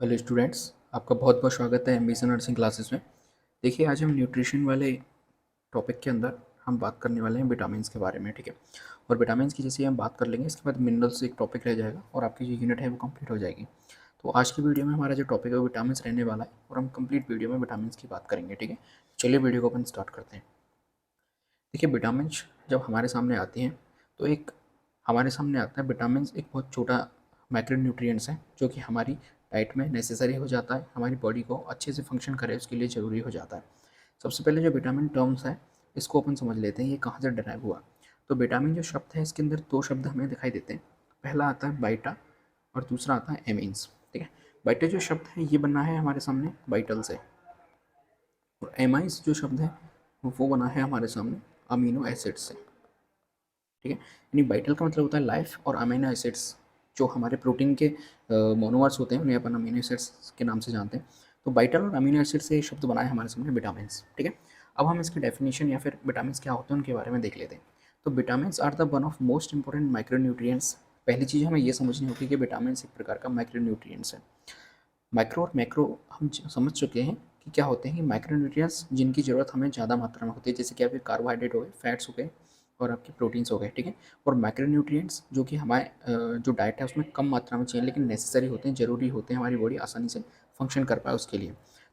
Hello students, आपका बहुत बहुत स्वागत है एमबीसी नर्सिंग क्लासेस में। देखिए, आज हम न्यूट्रिशन वाले टॉपिक के अंदर हम बात करने वाले हैं विटामिन्स के बारे में। ठीक है, और विटामिन्स की जैसे हम बात कर लेंगे, इसके बाद मिनरल्स एक टॉपिक रह जाएगा और आपकी जो यूनिट है वो कंप्लीट हो जाएगी। तो आज की वीडियो में हमारा जो टॉपिक है वो विटामिन्स रहने वाला है और हम कंप्लीट वीडियो में विटामिन्स की बात करेंगे। ठीक है, चलिए वीडियो को अपन स्टार्ट करते हैं। देखिए, विटामिन्स जब हमारे सामने आती हैं तो एक हमारे सामने आता है विटामिन्स एक बहुत छोटा माइक्रो न्यूट्रिएंट्स है जो कि हमारी डाइट में नेसेसरी हो जाता है, हमारी बॉडी को अच्छे से फंक्शन करे उसके लिए ज़रूरी हो जाता है। सबसे पहले जो विटामिन टर्म्स है इसको अपन समझ लेते हैं, ये कहाँ से डराइव हुआ। तो विटामिन जो शब्द है इसके अंदर दो शब्द हमें दिखाई देते हैं। पहला आता है बाइटा और दूसरा आता है एमीन्स। ठीक है, बाइटा जो शब्द है ये बना है हमारे सामने बाइटल से, और एमाइंस जो शब्द है वो बना है हमारे सामने अमीनो एसिड से। ठीक है, यानी वाइटल का मतलब होता है लाइफ, और अमीनो एसिड्स जो हमारे प्रोटीन के मोनोमर्स होते हैं उन्हें अपन अमीनो एसिड्स के नाम से जानते हैं। तो वाइटल और अमीनो एसिड से ये शब्द बनाए हमारे सामने विटामिन। ठीक है, अब हम इसकी डेफिनेशन या फिर विटामिन क्या होते हैं उनके बारे में देख लेते हैं। तो vitamin are the one of most important micronutrients. पहली चीज़ हमें ये समझनी होगी कि विटामिन एक प्रकार का माइक्रो न्यूट्रिएंट्स है। माइक्रो और मैक्रो हम समझ चुके हैं कि क्या होते हैं। माइक्रो न्यूट्रिएंट्स जिनकी ज़रूरत हमें ज़्यादा मात्रा में होती है, जैसे कि आपके कार्बोहाइड्रेट हो गए, फैट्स हो गए और आपके प्रोटीन्स हो गए। ठीक है, और माइक्रो न्यूट्रिएंट्स जो कि हमारे जो डाइट है उसमें कम मात्रा में चाहिए लेकिन नेसेसरी होते हैं, ज़रूरी होते हैं, हमारी बॉडी आसानी से फंक्शन कर पाए उसके लिए।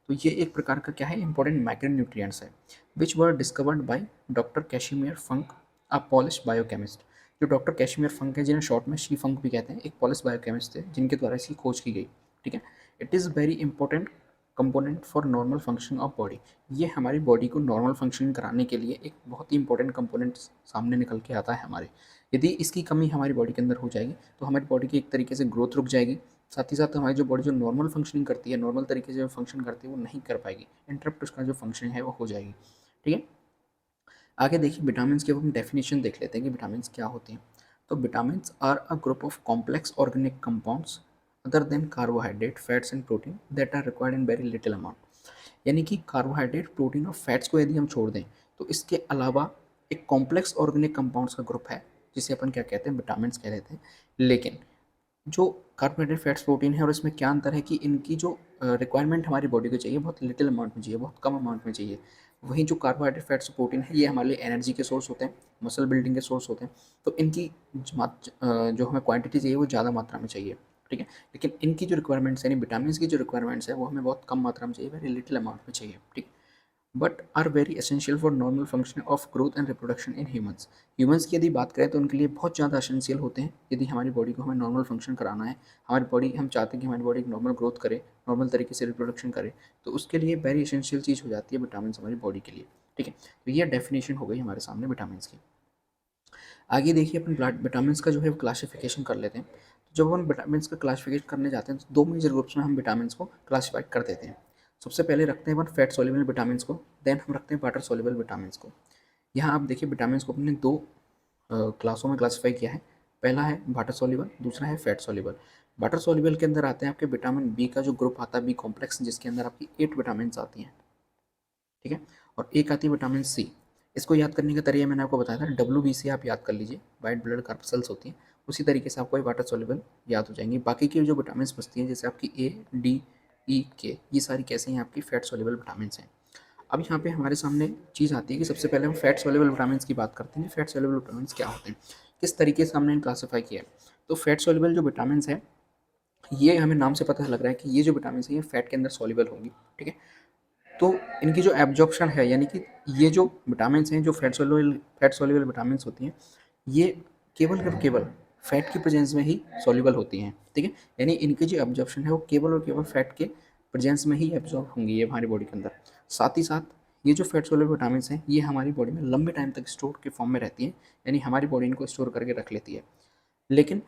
तो ये एक प्रकार का क्या है, इंपॉर्टेंट माइक्रो न्यूट्रिएंट्स है which were discovered by doctor Casimir Funk, a Polish biochemist. जो डॉक्टर कैशिमियर फंक है, जिन्हें शॉर्ट में शी फंक भी कहते हैं, एक पॉलिश बायोकेमिस्ट थे जिनके द्वारा इसकी खोज की गई। ठीक है, it is very important component for normal function of body. ये हमारी बॉडी को नॉर्मल फंक्शन कराने के लिए एक बहुत ही इंपॉर्टेंट कंपोनेंट सामने निकल के आता है हमारे। यदि इसकी कमी हमारी बॉडी के अंदर हो जाएगी तो हमारी बॉडी की एक तरीके से ग्रोथ रुक जाएगी, साथ ही साथ हमारी जो बॉडी जो नॉर्मल फंक्शनिंग करती है, नॉर्मल तरीके से जो फंक्शन करती है वो नहीं कर पाएगी, इंटरप्ट उसका जो फंक्शन है वो हो जाएगी। ठीक है, आगे देखिए विटामिन की अब हम डेफिनेशन देख लेते हैं कि विटामिन क्या होते हैं। तो vitamin are a group of complex organic compounds other than carbohydrate, fats and protein that are required in very little amount. यानी कि कार्बोहाइड्रेट, प्रोटीन और फैट्स को यदि हम छोड़ दें तो इसके अलावा एक कॉम्प्लेक्स ऑर्गेनिक कंपाउंड्स का ग्रुप है जिसे अपन क्या कहते हैं, विटामिन कह देते हैं। लेकिन जो कार्बोहाइड्रेट, फैट्स, प्रोटीन है और इसमें क्या अंतर है कि इनकी जो रिक्वायरमेंट हमारी बॉडी को चाहिए बहुत लिटिल अमाउंट में चाहिए, बहुत कम अमाउंट में चाहिए। वहीं जो कार्बोहाइड्रेट, फैट्स, प्रोटीन है ये हमारे लिए एनर्जी के सोर्स होते हैं, मसल बिल्डिंग के सोर्स होते हैं। तो इनकी जो हमें क्वांटिटी चाहिए वो ज़्यादा मात्रा में चाहिए। ठीक है, लेकिन इनकी जो रिक्वायरमेंट्स यानी विटामिन की जो रिक्वायरमेंट्स है वो हमें बहुत कम मात्रा में चाहिए, वेरी लिटिल अमाउंट में चाहिए। ठीक, but are very essential for normal function of growth and reproduction in humans. Humans की यदि बात करें तो उनके लिए बहुत ज़्यादा एसेंशियल होते हैं। यदि हमारी बॉडी को हमें नॉर्मल फंक्शन कराना है, हमारी बॉडी हम चाहते हैं कि हमारी बॉडी एक नॉर्मल ग्रोथ करे, नॉर्मल तरीके से रिप्रोडक्शन करे, तो उसके लिए वेरी एसेंशियल चीज़ हो जाती है विटामिन हमारी बॉडी के लिए। ठीक है, तो ये डेफिनेशन हो गई हमारे सामने विटामिन की। आगे देखिए अपन ब्लड विटामिन का जो है क्लासिफिकेशन कर लेते हैं। तो जब हम विटामिन का क्लासिफिकेशन करने जाते हैं तो दो मेजर ग्रुप्स में हम विटामिन को क्लासीफाई कर देते हैं। सबसे पहले रखते हैं अपन फैट सोल्यूबल विटामिन को, देन हम रखते हैं वाटर सोल्यूबल विटामिन को। यहाँ आप देखिए विटामिन को अपने दो क्लासों में क्लासीफाई किया है। पहला है वाटर सोल्यूबल, दूसरा है फैट सोल्यूबल। वाटर सोल्यूबल के अंदर आते हैं आपके विटामिन बी का जो ग्रुप आता है बी कॉम्प्लेक्स, जिसके अंदर आपकी 8 विटामिन आती हैं। ठीक है, और एक आती है विटामिन सी। इसको याद करने का तरीका मैंने आपको बताया था, WBC आप याद कर लीजिए, वाइट ब्लड कार्पसल्स होती हैं, उसी तरीके से आपको वाटर सोल्यूबल याद हो जाएंगी। बाकी की जो विटामिन बचती हैं जैसे आपकी A, D, E, K, ये सारी कैसे हैं, आपकी फैट सोल्यूबल विटामिन हैं। अब यहाँ पे हमारे सामने चीज़ आती है कि सबसे पहले हम फैट सोल्यूबल विटामिन की बात करते हैं। फैट सोल्यूबल विटामिन क्या होते हैं, किस तरीके से हमने क्लासीफाई किया है। तो फैट सोल्यूबल जो विटामिन है ये हमें नाम से पता लग रहा है कि ये जो विटामिन है ये फैट के अंदर सॉल्युबल होंगी। ठीक है, तो इनकी जो एब्जॉर्प्शन है यानी कि ये जो विटामिन हैं जो फैट सोल्यूबल विटामिन होती हैं, ये केवल और केवल फैट की प्रेजेंस में ही सॉल्युबल होती हैं। ठीक है, यानी इनकी जो एब्जॉर्प्शन है वो केवल और केवल फैट के प्रेजेंस में ही एब्जॉर्ब होंगी ये हमारी बॉडी के अंदर। साथ ही साथ ये जो फैट सोल्युबल विटामिन हैं ये हमारी बॉडी में लंबे टाइम तक स्टोर के फॉर्म में रहती हैं, यानी हमारी बॉडी इनको स्टोर करके रख लेती है। लेकिन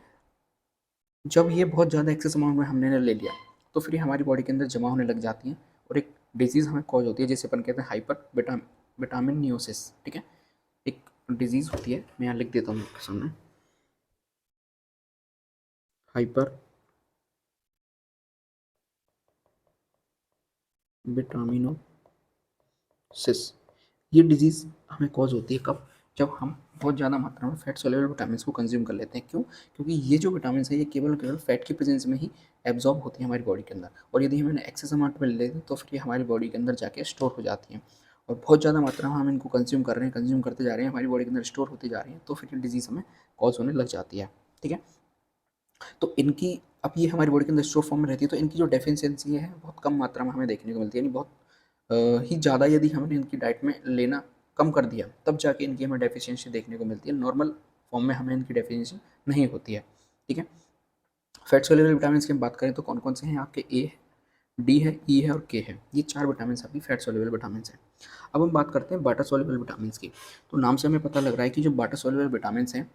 जब ये बहुत ज़्यादा एक्सेस अमाउंट में हमने ले लिया तो फिर ये हमारी बॉडी के अंदर जमा होने लग जाती हैं और एक डिजीज़ हमें कॉज होती है जिसे अपन कहते हैं हाइपर विटामिन नियोसिस। ठीक है, एक डिजीज़ होती है, मैं यहाँ लिख देता हूँ आपके सामने, हाइपर विटामिनोसिस। ये डिजीज़ हमें कॉज होती है कब, जब हम बहुत ज़्यादा मात्रा में फैट सोल्यूबल विटामिन्स को कंज्यूम कर लेते हैं। क्यों? क्योंकि ये जो विटामिन्स है ये केवल और केवल फैट की प्रेजेंस में ही एब्जॉर्ब होती है हमारी बॉडी के अंदर, और यदि हम इन्हें एक्सेस अमाउंट में ले लेते हैं तो फिर ये हमारी बॉडी के अंदर जाके स्टोर हो जाती हैं, और बहुत ज़्यादा मात्रा में हम इनको कंज्यूम कर रहे हैं, कंज्यूम करते जा रहे हैं, हमारी बॉडी के अंदर स्टोर होती जा रही है, तो फिर ये डिजीज़ हमें कॉज होने लग जाती है। ठीक है? तो इनकी, अब ये हमारी बॉडी के अंदर स्टोर फॉर्म में रहती है, तो इनकी जो डेफिशिएंसी है बहुत कम मात्रा में हमें देखने को मिलती है, यानी बहुत ही ज़्यादा यदि हमने इनकी डाइट में लेना कम कर दिया तब जाके इनकी हमें डेफिशिएंसी देखने को मिलती है। नॉर्मल फॉर्म में हमें इनकी डेफिशिएंसी नहीं होती है। ठीक है? फैट सोल्यूबल विटामिन की हम बात करें तो कौन कौन से हैं आपके? ए है, डी है, ई है और के है। ये 4 विटामिन आपकी फैट सोल्यूबल विटामिन हैं। अब हम बात करते हैं वाटर सोल्यूबल विटामिन की। तो नाम से हमें पता लग रहा है कि जो वाटर सोल्यूबल विटामिन हैं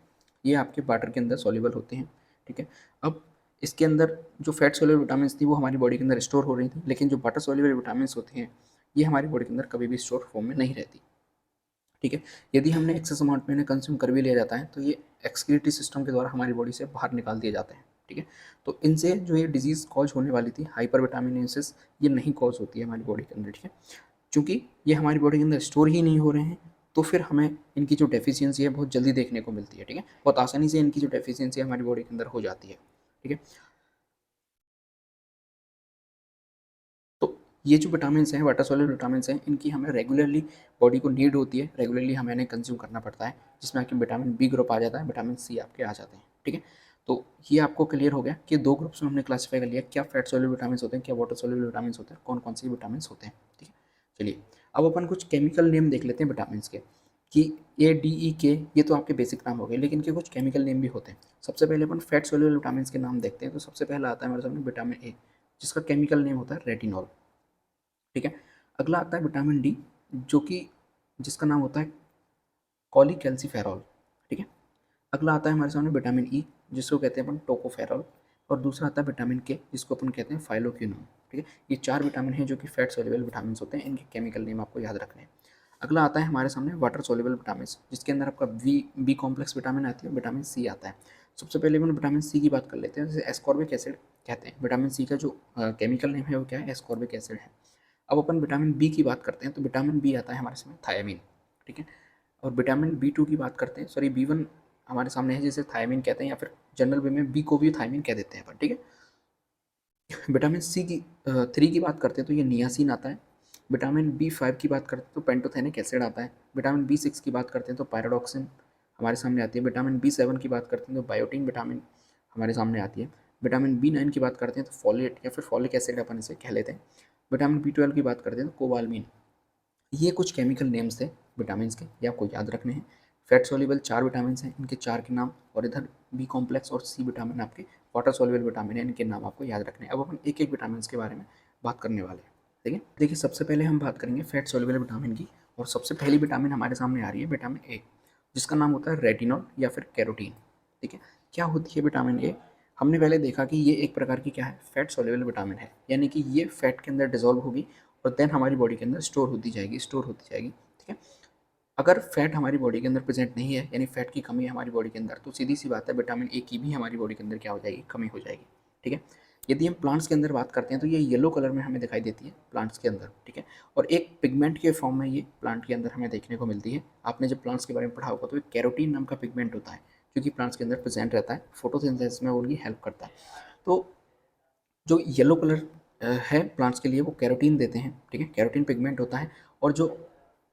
ये आपके वाटर के अंदर सोल्यूबल होते हैं। ठीक है? अब इसके अंदर जो फैट सोल्यूबल विटामिन थी वो हमारी बॉडी के अंदर स्टोर हो रही थी, लेकिन जो वाटर सोल्यूबल विटामिन होते हैं ये हमारी बॉडी के अंदर कभी भी स्टोर फॉर्म में नहीं रहती। ठीक है? यदि हमने एक्सेस अमाउंट में इन्हें कंज्यूम कर भी लिया जाता है तो ये एक्सक्रीटरी सिस्टम के द्वारा हमारी बॉडी से बाहर निकाल दिए जाते हैं। ठीक है? तो इनसे जो ये डिजीज़ कॉज होने वाली थी हाइपर विटामिनोसिस, ये नहीं कॉज होती है हमारी बॉडी के अंदर। ठीक है? चूँकि ये हमारी बॉडी के अंदर स्टोर ही नहीं हो रहे हैं, तो फिर हमें इनकी जो डेफिशिएंसी है बहुत जल्दी देखने को मिलती है। ठीक है? बहुत आसानी से इनकी जो डेफिशिएंसी है हमारी बॉडी के अंदर हो जाती है। ठीक है? तो ये जो विटामिन्स हैं, वाटर सॉल्युबल विटामिन्स हैं, इनकी हमें रेगुलरली बॉडी को नीड होती है, रेगुलरली हमें इन्हें कंज्यूम करना पड़ता है, जिसमें आपके विटामिन बी ग्रुप आ जाता है, विटामिन सी आपके आ जाते हैं। ठीक है? तो ये आपको क्लियर हो गया कि 2 ग्रुप्स में हमने क्लासीफाई कर लिया, क्या फैट सॉल्युबल विटामिन्स होते हैं, क्या वाटर सॉल्युबल विटामिन्स होते हैं, कौन-कौन से विटामिन्स होते हैं। ठीक है? चलिए, अब अपन कुछ केमिकल नेम देख लेते हैं विटामिन्स के, कि ए, डी, ई, के, ये तो आपके बेसिक नाम हो गए, लेकिन इनके कुछ केमिकल नेम भी होते हैं। सबसे पहले अपन फैट सॉल्युबल विटामिन्स के नाम देखते हैं, तो सबसे पहला आता है हमारे सामने विटामिन ए, जिसका केमिकल नेम होता है रेटिनॉल। ठीक है? अगला आता है विटामिन डी, जो कि जिसका नाम होता है कॉलीकैल्सिफेरॉल। ठीक है? अगला आता है हमारे सामने विटामिन ई, जिसको कहते हैं अपन टोकोफेरॉल, और दूसरा आता है विटामिन के, जिसको अपन कहते हैं फाइलोक्विनोन। ठीक है? ये 4 विटामिन हैं जो कि फैट सोल्युबल विटामिन होते हैं, इनके केमिकल नेम आपको याद रखने हैं। अगला आता है हमारे सामने वाटर सोल्युबल विटामिन, जिसके अंदर आपका बी कॉम्प्लेक्स विटामिन आती है, विटामिन सी आता है। सबसे पहले अपन विटामिन सी की बात कर लेते हैं, जैसे एस्कॉर्बिक एसिड कहते हैं। विटामिन सी का जो केमिकल नेम है वो क्या है? एस्कॉर्बिक एसिड है। अब अपन विटामिन बी की बात करते हैं, तो विटामिन बी आता है हमारे सामने थायामीन। ठीक है? और विटामिन बी टू की बात करते हैं, सॉरी बी वन हमारे सामने है, जिसे थायमीन कहते हैं, या फिर जनरल वे में बी को भी थायमीन कह देते हैं अपन। ठीक है? विटामिन सी की 3 की बात करते हैं तो ये नियासिन आता है। विटामिन बी 5 की बात करते हैं तो पेंटोथेनिक एसिड आता है। विटामिन बी 6 की बात करते हैं तो पायरोडॉक्सिन हमारे सामने आती है। विटामिन बी 7 की बात करते हैं तो बायोटीन विटामिन हमारे सामने आती है। विटामिन बी 9 की बात करते हैं तो फॉलेट या फिर फॉलिक एसिड अपन इसे कह लेते हैं। विटामिन बी 12 की बात करते हैं तो कोबालमिन। ये कुछ केमिकल नेम्स थे विटामिन के, ये आपको याद रखने हैं। फैट सोल्यूबल 4 विटामिन हैं, इनके 4 के नाम, और इधर बी कॉम्प्लेक्स और सी विटामिन आपके वाटर सोल्यूबल विटामिन है, इनके नाम आपको याद रखने हैं। अब अपन एक एक विटामिन के बारे में बात करने वाले हैं। ठीक है? देखिए, सबसे पहले हम बात करेंगे फैट सोल्यूबल विटामिन की, और सबसे पहली विटामिन हमारे सामने आ रही है विटामिन ए, जिसका नाम होता है रेटिनॉल या फिर कैरोटीन। ठीक है? क्या होती है विटामिन ए? हमने पहले देखा कि ये एक प्रकार की क्या है? फैट सोल्यूबल विटामिन है, यानी कि ये फैट के अंदर डिजोल्व होगी और देन हमारी बॉडी के अंदर स्टोर होती जाएगी, स्टोर होती जाएगी। ठीक है? अगर फैट हमारी बॉडी के अंदर प्रेजेंट नहीं है, यानी फैट की कमी है हमारी बॉडी के अंदर, तो सीधी सी बात है विटामिन ए की भी हमारी बॉडी के अंदर क्या हो जाएगी? कमी हो जाएगी। ठीक है? यदि हम प्लांट्स के अंदर बात करते हैं तो ये येलो कलर में हमें दिखाई देती है प्लांट्स के अंदर। ठीक है? और एक पिगमेंट के फॉर्म में ये प्लांट के अंदर हमें देखने को मिलती है। आपने जब प्लांट्स के बारे में पढ़ा होगा तो एक कैरोटीन नाम का पिगमेंट होता है, जो कि प्लांट्स के अंदर प्रेजेंट रहता है, फोटोसिंथेसिस में उनकी हेल्प करता है। तो जो येलो कलर है प्लांट्स के लिए, वो कैरोटीन देते हैं। ठीक है? कैरोटीन पिगमेंट होता है, और जो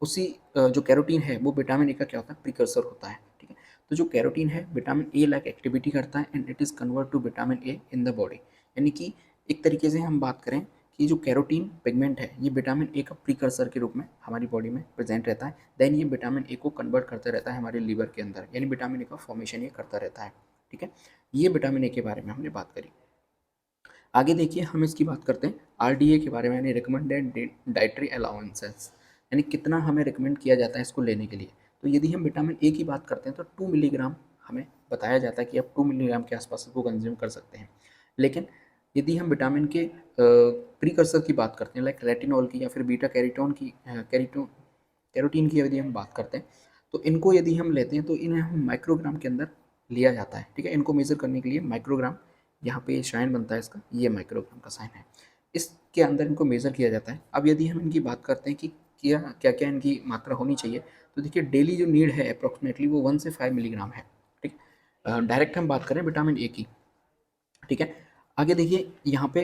उसी जो कैरोटीन है वो विटामिन ए का क्या होता है? प्रिकर्सर होता है। ठीक है? तो जो कैरोटीन है विटामिन ए लाइक एक्टिविटी करता है, and it is convert to vitamin A in the body. यानी कि एक तरीके से हम बात करें कि जो कैरोटीन पिगमेंट है ये विटामिन ए का प्रिकर्सर के रूप में हमारी बॉडी में प्रेजेंट रहता है। देन ये विटामिन ए को कन्वर्ट करता रहता है हमारे लीवर के अंदर, यानी विटामिन ए का फॉर्मेशन ये करता रहता है। ठीक है? ये विटामिन ए के बारे में हमने बात करी। आगे देखिए, हम इसकी बात करते हैं आरडीए के बारे में, यानी रिकमेंडेड डाइटरी अलाउंसेस, यानी कितना हमें रिकमेंड किया जाता है इसको लेने के लिए। तो यदि हम विटामिन ए की बात करते हैं तो 2 मिलीग्राम हमें बताया जाता है कि आप 2 मिलीग्राम के आसपास इसको कंज्यूम कर सकते हैं। लेकिन यदि हम विटामिन के प्रीकर्सर की बात करते हैं, लाइक रेटिनॉल की या फिर बीटा कैरोटीन की, कैरोटीन की यदि हम बात करते हैं, तो इनको यदि हम लेते हैं तो इन्हें हम माइक्रोग्राम के अंदर लिया जाता है। ठीक है? इनको मेज़र करने के लिए माइक्रोग्राम, यहाँ पे साइन बनता है इसका, ये माइक्रोग्राम का साइन है, इसके अंदर इनको मेज़र किया जाता है। अब यदि हम इनकी बात करते हैं कि किया क्या क्या इनकी मात्रा होनी चाहिए, तो देखिए डेली जो नीड है अप्रॉक्सीमेटली वो 1 से 5 मिलीग्राम है। ठीक, डायरेक्ट हम बात करें विटामिन ए की। ठीक है, आगे देखिए यहाँ पे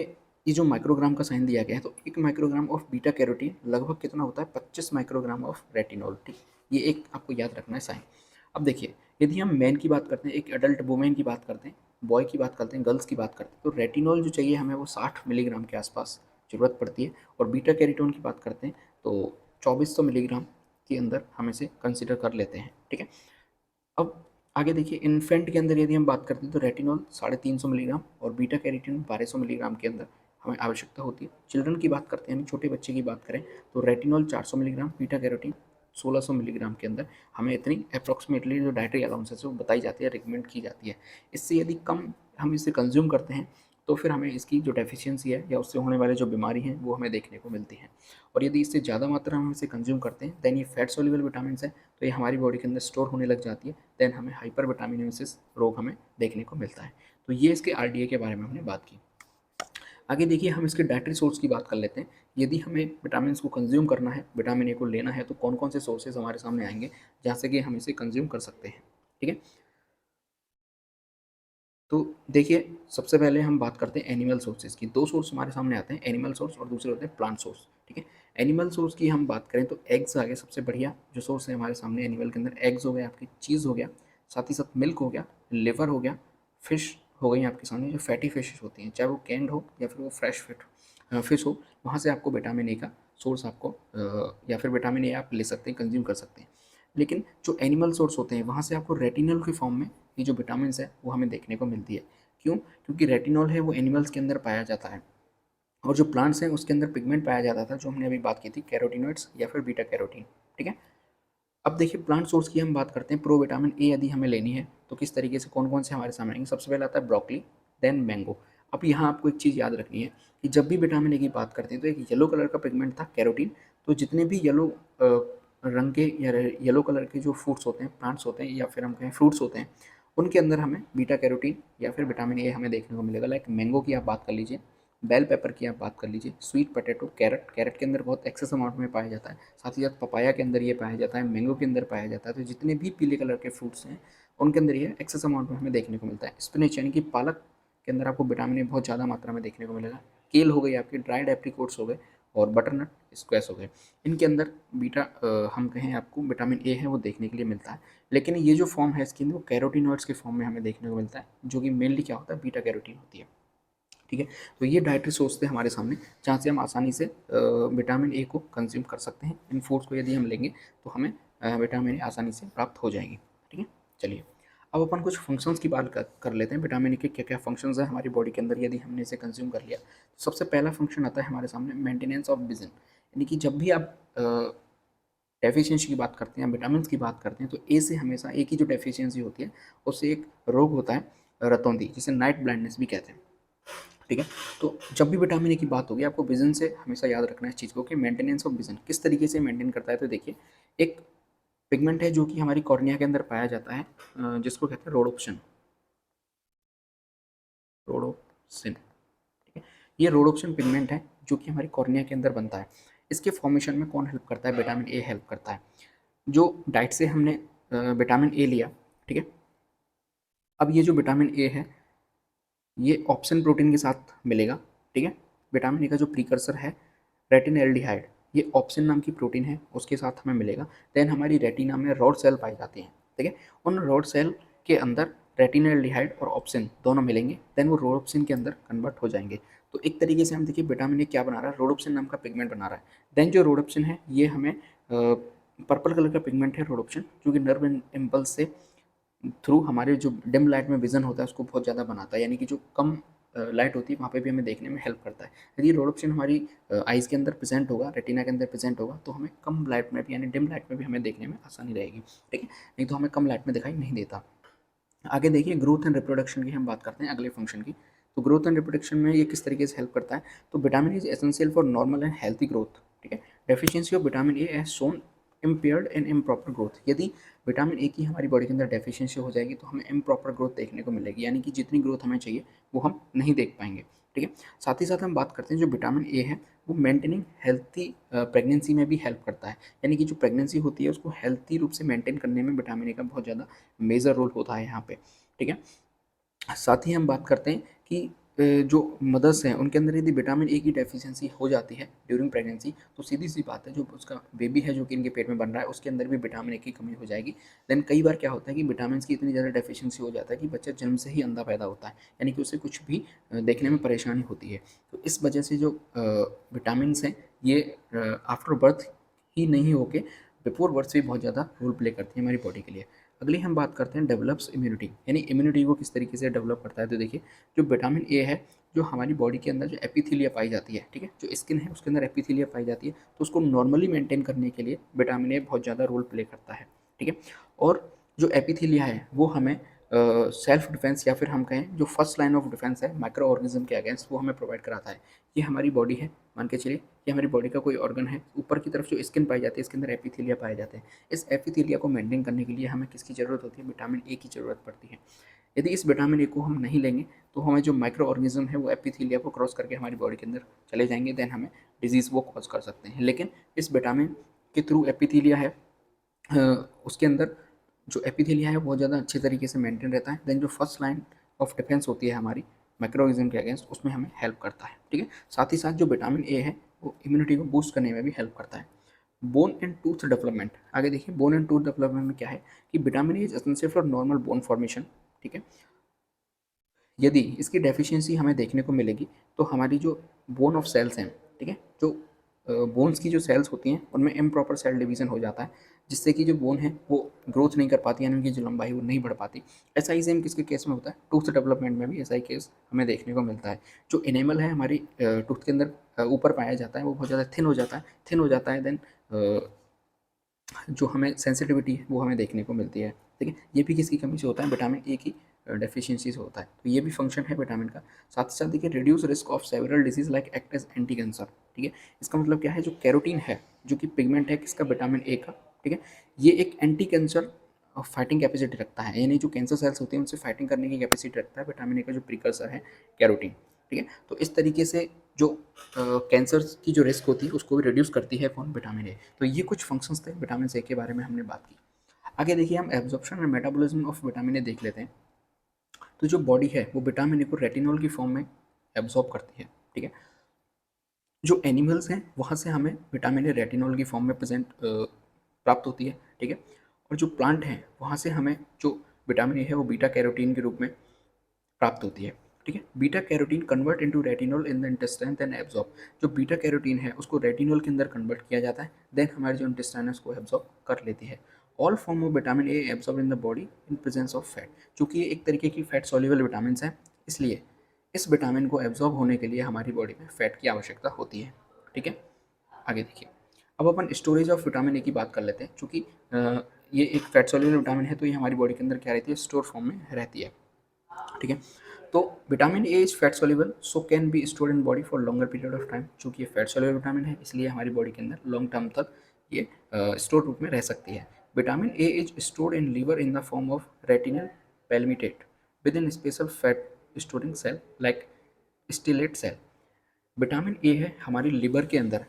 ये जो माइक्रोग्राम का साइन दिया गया है, तो 1 माइक्रोग्राम ऑफ बीटा कैरोटीन लगभग कितना होता है, 25 माइक्रोग्राम ऑफ रेटिनॉल। ठीक, ये एक आपको याद रखना है साइन। अब देखिए यदि हम मैन की बात करते हैं, एक एडल्ट वुमेन की बात करते हैं, बॉय की बात करते हैं, गर्ल्स की बात करते हैं, तो रेटिनॉल जो चाहिए हमें वो 60 मिलीग्राम के आसपास ज़रूरत पड़ती है। और बीटा कैरोटीन की बात करते हैं तो 2400 मिलीग्राम के अंदर हम इसे कंसिडर कर लेते हैं। ठीक है, अब आगे देखिए इन्फेंट के अंदर यदि हम बात करते हैं तो रेटिनॉल 350 मिलीग्राम और बीटा कैरोटीन 1200 मिलीग्राम के अंदर हमें आवश्यकता होती है। चिल्ड्रन की बात करते हैं, यानी छोटे बच्चे की बात करें, तो retinol 400 milligram, beta carotene 1600 milligram के अंदर हमें इतनी अप्रॉक्सीमेटली जो डाइटरी अलाउंसेस है वो बताई जाती है, रिकमेंड की जाती है। इससे यदि कम हम इसे कंज्यूम करते हैं तो फिर हमें इसकी जो डेफिशिएंसी है या उससे होने वाले जो बीमारी हैं वो हमें देखने को मिलती हैं। और यदि इससे ज़्यादा मात्रा में हम इसे कंज्यूम करते हैं देन ये फैट सोल्यूबल विटामिन है, तो ये हमारी बॉडी के अंदर स्टोर होने लग जाती है, देन हमें हाइपर विटामिनोसिस रोग हमें देखने को मिलता है। तो ये इसके आरडीए के बारे में हमने बात की। आगे देखिए हम इसके डाइटरी सोर्स की बात कर लेते हैं। यदि हमें विटामिन को कंज्यूम करना है, विटामिन ए को लेना है, तो कौन कौन से सोर्सेज हमारे सामने आएंगे जहाँ से कि हम इसे कंज्यूम कर सकते हैं। ठीक है, तो देखिए सबसे पहले हम बात करते हैं एनिमल सोर्सेज की। दो सोर्स हमारे सामने आते हैं, एनिमल सोर्स और दूसरे होते हैं प्लांट सोर्स। ठीक है, एनिमल सोर्स की हम बात करें तो एग्स आ गए सबसे बढ़िया जो सोर्स है हमारे सामने एनिमल के अंदर। एग्स हो गया, आपकी चीज़ हो गया, साथ ही साथ मिल्क हो गया, लिवर हो गया, फिश हो गई आपके सामने जो फैटी फिशेस होती हैं, चाहे वो कैंड हो या फिर वो फ्रेश फिश हो, वहाँ से आपको विटामिन ए का सोर्स आपको या फिर विटामिन ए आप ले सकते हैं, कंज्यूम कर सकते हैं। लेकिन जो एनिमल सोर्स होते हैं वहाँ से आपको रेटिनॉल के फॉर्म में ये जो विटामिन है वो हमें देखने को मिलती है। क्यों? क्योंकि रेटिनॉल है वो एनिमल्स के अंदर पाया जाता है और जो प्लांट्स हैं उसके अंदर पिगमेंट पाया जाता था जो हमने अभी बात की थी, कैरोटिनॉइड्स या फिर बीटा कैरोटीन। ठीक है, अब देखिए प्लांट सोर्स की हम बात करते हैं। प्रो विटामिन ए यदि हमें लेनी है तो किस तरीके से कौन कौन से हमारे सामने आएंगे। सबसे पहले आता है ब्रोकली, देन मैंगो। अब यहाँ आपको एक चीज़ याद रखनी है कि जब भी विटामिन ए की बात करते हैं तो एक येलो कलर का पिगमेंट था कैरोटीन, तो जितने भी येलो रंग के या येलो कलर के जो फ्रूट्स होते हैं, प्लांट्स होते हैं या फिर हम कहें फ्रूट्स होते हैं, उनके अंदर हमें बीटा कैरोटीन या फिर विटामिन ए हमें देखने को मिलेगा। लाइक मैंगो की आप बात कर लीजिए, बेल पेपर की आप बात कर लीजिए, स्वीट पोटैटो, कैरेट, कैरेट के अंदर बहुत एक्सेस अमाउंट में पाया जाता है, साथ ही साथ पपाया के अंदर ये पाया जाता है, मैंगो के अंदर पाया जाता है। तो जितने भी पीले कलर के फ्रूट्स हैं उनके अंदर ये एक्सेस अमाउंट में हमें देखने को मिलता है। स्पिनच यानी कि पालक के अंदर आपको विटामिन ए बहुत ज़्यादा मात्रा में देखने को मिलेगा। केल हो गई आपकी, ड्राइड एप्रीकोट्स हो गए और बटरनट स्क्वैश हो गए, इनके अंदर बीटा हम कहें आपको विटामिन ए है वो देखने के लिए मिलता है। लेकिन ये जो फॉर्म है इसकी वो कैरोटीनॉइड्स के फॉर्म में हमें देखने को मिलता है, जो कि मेनली क्या होता है, बीटा कैरोटीन होती है। ठीक है, तो ये डाइटरी सोर्स थे हमारे सामने जहाँ से हम आसानी से विटामिन ए को कंज्यूम कर सकते हैं। इन फूड्स को यदि हम लेंगे तो हमें विटामिन ए आसानी से प्राप्त हो जाएगी। ठीक है, चलिए अब अपन कुछ फंक्शंस की बात कर लेते हैं। विटामिन ए के क्या क्या फंक्शंस हैं हमारी बॉडी के अंदर यदि हमने इसे कंज्यूम कर लिया। तो सबसे पहला फंक्शन आता है हमारे सामने मेंटेनेंस ऑफ विजन, यानी कि जब भी आप डेफिशिएंसी की बात करते हैं, विटामिन की बात करते हैं, तो ए से हमेशा एक ही जो डेफिशिएंसी होती है उससे एक रोग होता है रतौंधी, जिसे नाइट ब्लाइंडनेस भी कहते हैं। ठीक है, तो जब भी विटामिन ए की बात होगी आपको विजन से हमेशा याद रखना है इस चीज़ को कि मेंटेनेंस ऑफ विजन किस तरीके से मेंटेन करता है। तो देखिए एक पिगमेंट है जो कि हमारी कॉर्निया के अंदर पाया जाता है, जिसको कहते हैं रोडोप्सिन। रोडोप्सिन, ठीक है, ये रोडोप्सिन पिगमेंट है जो कि हमारी कॉर्निया के अंदर बनता है। इसके फॉर्मेशन में कौन हेल्प करता है, विटामिन ए हेल्प करता है। जो डाइट से हमने विटामिन ए लिया, ठीक है, अब ये जो विटामिन ए है ये ऑप्सन प्रोटीन के साथ मिलेगा। ठीक है, विटामिन ए का जो प्रीकर्सर है रेटिनएल्डिहाइड, ये ऑप्सन नाम की प्रोटीन है, उसके साथ हमें मिलेगा। देन हमारी रेटिना में रॉड सेल पाई जाती हैं। ठीक है, उन रॉड सेल के अंदर रेटिनएल्डिहाइड और ऑप्सन दोनों मिलेंगे, देन वो रोडोप्सिन के अंदर कन्वर्ट हो जाएंगे। तो एक तरीके से हम देखिए विटामिन ए क्या बना रहा है, रोडोप्सिन नाम का पिगमेंट बना रहा है। देन जो रोडोप्सिन है ये हमें पर्पल कलर का पिगमेंट है रोडोप्सिन, जो कि नर्व इम्पल्स से थ्रू हमारे जो डिम लाइट में विजन होता है उसको बहुत ज़्यादा बनाता है, यानी कि जो कम लाइट होती है वहाँ पे भी हमें देखने में हेल्प करता है। यदि रोडोप्सिन हमारी आइज़ के अंदर प्रेजेंट होगा, रेटिना के अंदर प्रेजेंट होगा, तो हमें कम लाइट में भी यानी डिम लाइट में भी हमें देखने में आसानी रहेगी। ठीक है, नहीं तो हमें कम लाइट में दिखाई नहीं देता। आगे देखिए ग्रोथ एंड रिप्रोडक्शन की हम बात करते हैं अगले फंक्शन की। तो ग्रोथ एंड रिप्रोडक्शन में ये किस तरीके से हेल्प करता है, तो vitamin is essential for normal and healthy growth. ठीक है, deficiency of vitamin A as shown impaired and improper growth. यदि विटामिन ए की हमारी बॉडी के अंदर डेफिशिएंसी हो जाएगी तो हमें इम्प्रॉपर ग्रोथ देखने को मिलेगी, यानी कि जितनी ग्रोथ हमें चाहिए वो हम नहीं देख पाएंगे। ठीक है। साथ ही साथ हम बात करते हैं जो विटामिन ए है वो मेंटेनिंग हेल्थी प्रेगनेंसी में भी हेल्प करता है, यानी कि जो प्रेगनेंसी होती है उसको हेल्थी रूप से मेंटेन करने में विटामिन ए का बहुत ज़्यादा मेजर रोल होता है यहाँ पे, ठीक है। साथ ही हम बात करते हैं कि जो मदर्स हैं उनके अंदर यदि विटामिन ए की डेफिशिएंसी हो जाती है ड्यूरिंग प्रेगनेंसी, तो सीधी सी बात है जो उसका बेबी है जो कि इनके पेट में बन रहा है उसके अंदर भी विटामिन ए की कमी हो जाएगी। देन कई बार क्या होता है कि विटामिन की इतनी ज़्यादा डेफिशिएंसी हो जाता है कि बच्चा जन्म से ही अंधा पैदा होता है, यानी कि उसे कुछ भी देखने में परेशानी होती है। तो इस वजह से जो विटामिन हैं ये आफ्टर बर्थ ही नहीं होके बिफोर बर्थ भी बहुत ज़्यादा रोल प्ले करती है हमारी बॉडी के लिए। अगली हम बात करते हैं डेवलप्स इम्यूनिटी, यानी इम्यूनिटी को किस तरीके से डेवलप करता है। तो देखिए जो विटामिन ए है जो हमारी बॉडी के अंदर जो एपिथीलिया पाई जाती है, ठीक है, जो स्किन है उसके अंदर एपिथीलिया पाई जाती है, तो उसको नॉर्मली मेंटेन करने के लिए विटामिन ए बहुत ज़्यादा रोल प्ले करता है, ठीक है। और जो एपिथीलिया है वो हमें सेल्फ डिफेंस या फिर हम कहें जो फर्स्ट लाइन ऑफ डिफेंस है माइक्रो ऑर्गेनिज्म के अगेंस्ट वो हमें प्रोवाइड कराता है। ये हमारी बॉडी है, मान के चलिए ये हमारी बॉडी का कोई ऑर्गन है, ऊपर की तरफ जो स्किन पाई जाती है इसके अंदर एपिथीलिया पाए जाते हैं। इस एपिथीलिया को मेंटेन करने के लिए हमें किसकी ज़रूरत होती है, विटामिन ए की ज़रूरत पड़ती है। यदि इस विटामिन ए को हम नहीं लेंगे तो हमें जो माइक्रो ऑर्गेनिज्म है वो एपिथीलिया को क्रॉस करके हमारी बॉडी के अंदर चले जाएंगे, देन हमें डिजीज़ वो कॉज कर सकते हैं। लेकिन इस विटामिन के थ्रू एपिथीलिया है उसके अंदर जो एपिथेलिया है बहुत ज़्यादा अच्छे तरीके से मेंटेन रहता है। देन जो फर्स्ट लाइन ऑफ डिफेंस होती है हमारी माइक्रोऑर्गेनिज्म के अगेंस्ट उसमें हमें हेल्प करता है, ठीक है। साथ ही साथ जो विटामिन ए है वो इम्यूनिटी को बूस्ट करने में भी हेल्प करता है। बोन एंड टूथ डेवलपमेंट, आगे देखिए बोन एंड टूथ डेवलपमेंट में क्या है कि vitamin A is essential for normal bone formation, ठीक है। यदि इसकी डेफिशिएंसी हमें देखने को मिलेगी तो हमारी जो बोन ऑफ सेल्स हैं, ठीक है, जो बोन्स की जो सेल्स होती हैं उनमें इम्प्रॉपर सेल डिवीज़न हो जाता है, जिससे कि जो बोन है वो ग्रोथ नहीं कर पाती, यानी उनकी जो लंबाई वो नहीं बढ़ पाती। ऐसा ही सेम किसके केस में होता है, टूथ डेवलपमेंट में भी ऐसा ही केस हमें देखने को मिलता है। जो एनिमल है हमारी टूथ के अंदर ऊपर पाया जाता है वो बहुत ज़्यादा थिन हो जाता है, देन जो हमें सेंसिटिविटी है वो हमें देखने को मिलती है, ठीक है। ये भी किसकी कमी से होता है, विटामिन ए की डेफिशिएंसी से होता है, तो ये भी फंक्शन है विटामिन का। साथ ही साथ देखिए reduce risk of several disease like act as anti cancer, ठीक है। इसका मतलब क्या है, जो कैरोटीन है जो कि पिगमेंट है किसका, विटामिन ए का, ठीक है। ये एक एंटी कैंसर फाइटिंग कैपेसिटी रखता है, यानी जो कैंसर सेल्स होती हैं उनसे फाइटिंग करने की कैपेसिटी रखता है विटामिन ए का जो प्रिकर्सर है कैरोटीन, ठीक है। तो इस तरीके से जो कैंसर की जो रिस्क होती है उसको भी रिड्यूस करती है कौन, विटामिन ए। तो ये कुछ फंक्शंस थे विटामिन ए के बारे में हमने बात की। आगे देखिए हम absorption and metabolism of vitamin ए देख लेते हैं। तो जो बॉडी है वो विटामिन ए को रेटिनॉल की फॉर्म में एब्जॉर्ब करती है, ठीक है। जो एनिमल्स हैं वहाँ से हमें विटामिन ए रेटिनॉल की फॉर्म में प्राप्त होती है, ठीक है। और जो प्लांट हैं वहाँ से हमें जो विटामिन ए है वो बीटा कैरोटीन के रूप में प्राप्त होती है, ठीक है। Beta carotene convert into retinol in the intestine then absorb, जो बीटा कैरोटीन है उसको रेटिनॉल के अंदर कन्वर्ट किया जाता है, देन हमारी जो इंटेस्टाइन है उसको एब्जॉर्ब कर लेती है। All form of vitamin A absorb in the body in presence of fat, क्योंकि ये एक तरीके की फैट सॉल्युबल विटामिन है, इसलिए इस विटामिन को एब्जॉर्ब होने के लिए हमारी बॉडी में फैट की आवश्यकता होती है, ठीक है। आगे देखिए अब अपन स्टोरेज ऑफ विटामिन ए की बात कर लेते हैं, क्योंकि ये एक फैट सॉल्युबल विटामिन है तो ये हमारी बॉडी के अंदर क्या रहती है, स्टोर फॉर्म में रहती है, ठीक है। तो vitamin A is fat soluble so can be stored in body for longer period of time, चूँकि ये फैट सॉल्युबल विटामिन है इसलिए हमारी बॉडी के अंदर लॉन्ग टर्म तक ये स्टोर रूप में रह सकती है। Vitamin A is stored in liver in the form of retinyl palmitate within special fat storing cell like stellate cell. Vitamin A है हमारी लिवर के अंदर,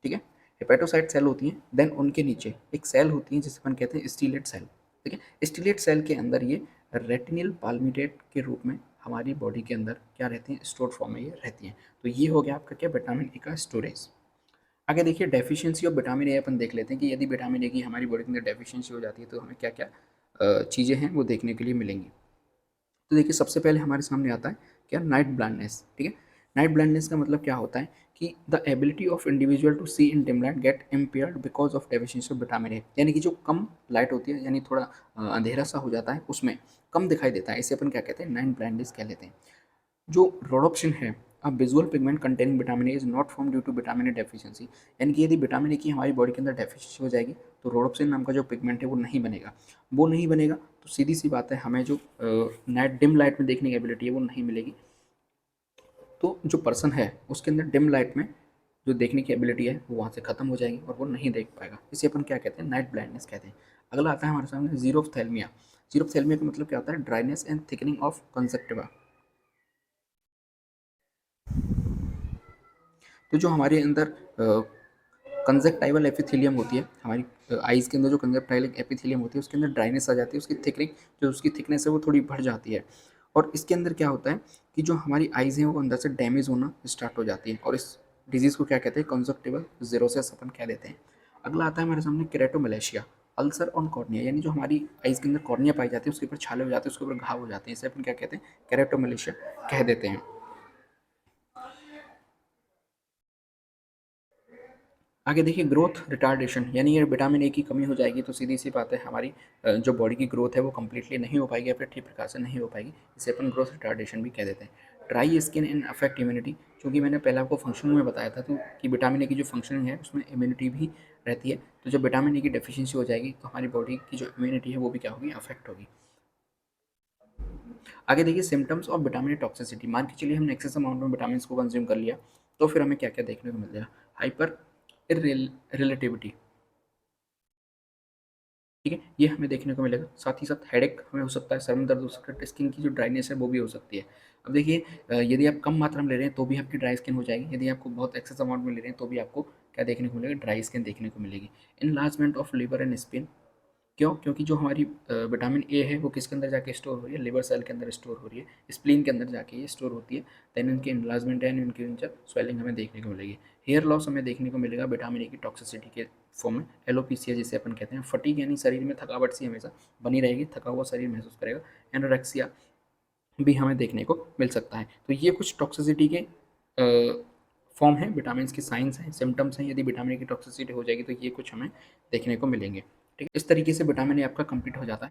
ठीक है। हेपेटोसाइट सेल होती हैं, देन उनके नीचे एक सेल होती है जिसे अपन कहते हैं स्टीलेट सेल, ठीक है। स्टीलेट सेल के अंदर ये रेटिनल पाल्मिटेट के रूप में हमारी बॉडी के अंदर क्या रहती हैं, स्टोर फॉर्म में ये रहती हैं। तो ये हो गया आपका क्या, विटामिन ए का स्टोरेज। आगे देखिए डेफिशिएंसी ऑफ विटामिन ए अपन देख लेते हैं कि यदि विटामिन ए की हमारी बॉडी के अंदर डेफिशिएंसी हो जाती है तो हमें क्या क्या चीज़ें हैं वो देखने के लिए मिलेंगी। तो देखिए सबसे पहले हमारे सामने आता है क्या, नाइट ब्लाइंडनेस, ठीक है। नाइट ब्लाइंडनेस का मतलब क्या होता है कि the ability of individual to see in dim light get impaired because of deficiency of vitamin A, यानी कि जो कम लाइट होती है यानी थोड़ा अंधेरा सा हो जाता है उसमें कम दिखाई देता है, इसे अपन क्या कहते हैं, नाइट ब्लाइंडनेस कह लेते हैं। जो रोडोप्सिन है a visual pigment containing vitamin A is not form due to vitamin A deficiency, यानी कि यदि विटामिन ए की हमारी बॉडी के अंदर डेफिशिएंसी हो जाएगी तो रोडोप्सिन नाम का जो पिगमेंट है वो नहीं बनेगा। वो नहीं बनेगा तो सीधी सी बात है हमें जो नाइट डिम लाइट में देखने की एबिलिटी है वो नहीं मिलेगी। तो जो पर्सन है उसके अंदर डिम लाइट में जो देखने की एबिलिटी है वो वहाँ से खत्म हो जाएगी और वो नहीं देख पाएगा, इसे अपन क्या कहते हैं, नाइट ब्लाइंडनेस कहते हैं। अगला आता है हमारे सामने जीरोफ्थैल्मिया। जीरोफ्थैल्मिया का मतलब क्या होता है, dryness and thickening of conjunctiva. तो जो हमारे अंदर कंजक्टाइवल एपिथेलियम होती है, हमारी आइज़ के अंदर जो कंजक्टाइवल एपिथेलियम होती है उसके अंदर ड्राइनेस आ जाती है, उसकी थिकनिंग जो उसकी थिकनेस है वो थोड़ी बढ़ जाती है। और इसके अंदर क्या होता है कि जो हमारी आइज़ हैं वो अंदर से डैमेज होना स्टार्ट हो जाती है, और इस डिजीज़ को क्या कहते हैं, कंजक्टिवल ज़ेरोसिस अपन कह देते हैं। अगला आता है हमारे सामने केरेटोमलेशिया, अल्सर ऑन कॉर्निया, यानी जो हमारी आइज़ के अंदर कॉर्निया पाई जाती है उसके ऊपर छाले हो जाते हैं, उसके ऊपर घाव हो जाते हैं, इसे अपन क्या कहते हैं, केरेटोमलेशिया कह देते हैं। आगे देखिए ग्रोथ रिटार्डेशन, यानी ये विटामिन ए की कमी हो जाएगी तो सीधी सी बात है हमारी जो बॉडी की ग्रोथ है वो कम्प्लीटली नहीं हो पाएगी या फिर ठीक प्रकार से नहीं हो पाएगी, इसे अपन ग्रोथ रिटार्डेशन भी कह देते हैं। Dry skin and affect immunity, क्योंकि मैंने पहले आपको फंक्शन में बताया था तो कि विटामिन ए की जो फंक्शनिंग है उसमें इम्यूनिटी भी रहती है, तो जब विटामिन ए की डेफिशिएंसी हो जाएगी तो हमारी बॉडी की जो इम्यूनिटी है वो भी क्या होगी, अफेक्ट होगी। आगे देखिए सिम्टम्स ऑफ विटामिन टॉक्सिसिटी, मान के चलिए हमने एक्सेस अमाउंट में विटामिन को कंज्यूम कर लिया तो फिर हमें क्या क्या देखने को मिल जाएगा, हाइपर रिलेटिविटी, ठीक है, ये हमें देखने को मिलेगा। साथ ही साथ हेडेक हमें हो सकता है, सर में दर्द हो सकता है, स्किन की जो ड्राइनेस है वो भी हो सकती है। अब देखिए यदि आप कम मात्रा में ले रहे हैं तो भी आपकी ड्राई स्किन हो जाएगी, यदि आपको बहुत एक्सेस अमाउंट में ले रहे हैं तो भी आपको क्या देखने को मिलेगा, ड्राई स्किन देखने को मिलेगी। Enlargement of liver and spin, क्यों? क्योंकि जो हमारी विटामिन ए है वो किसके अंदर जाके स्टोर हो रही है, लिवर सेल के अंदर स्टोर हो रही है, स्प्लीन के अंदर जाके ये स्टोर होती है। देन इनके इनलार्जमेंट एंड इनके अंदर स्वेलिंग हमें देखने को मिलेगी। हेयर लॉस हमें देखने को मिलेगा विटामिन ए की टॉक्सिसिटी के फॉर्म में। एलोपीसिया जिसे अपन कहते हैं, फटीग यानी शरीर में थकावट सी हमेशा बनी रहेगी, थका हुआ शरीर महसूस करेगा। एनोरेक्सिया भी हमें देखने को मिल सकता है। तो ये कुछ टॉक्सिसिटी के फॉर्म हैं, विटामिन की साइंस हैं, सिम्टम्स हैं। यदि विटामिन की टॉक्सिसिटी हो जाएगी तो ये कुछ हमें देखने को मिलेंगे। ठीक है, इस तरीके से विटामिन ए आपका कंप्लीट हो जाता है।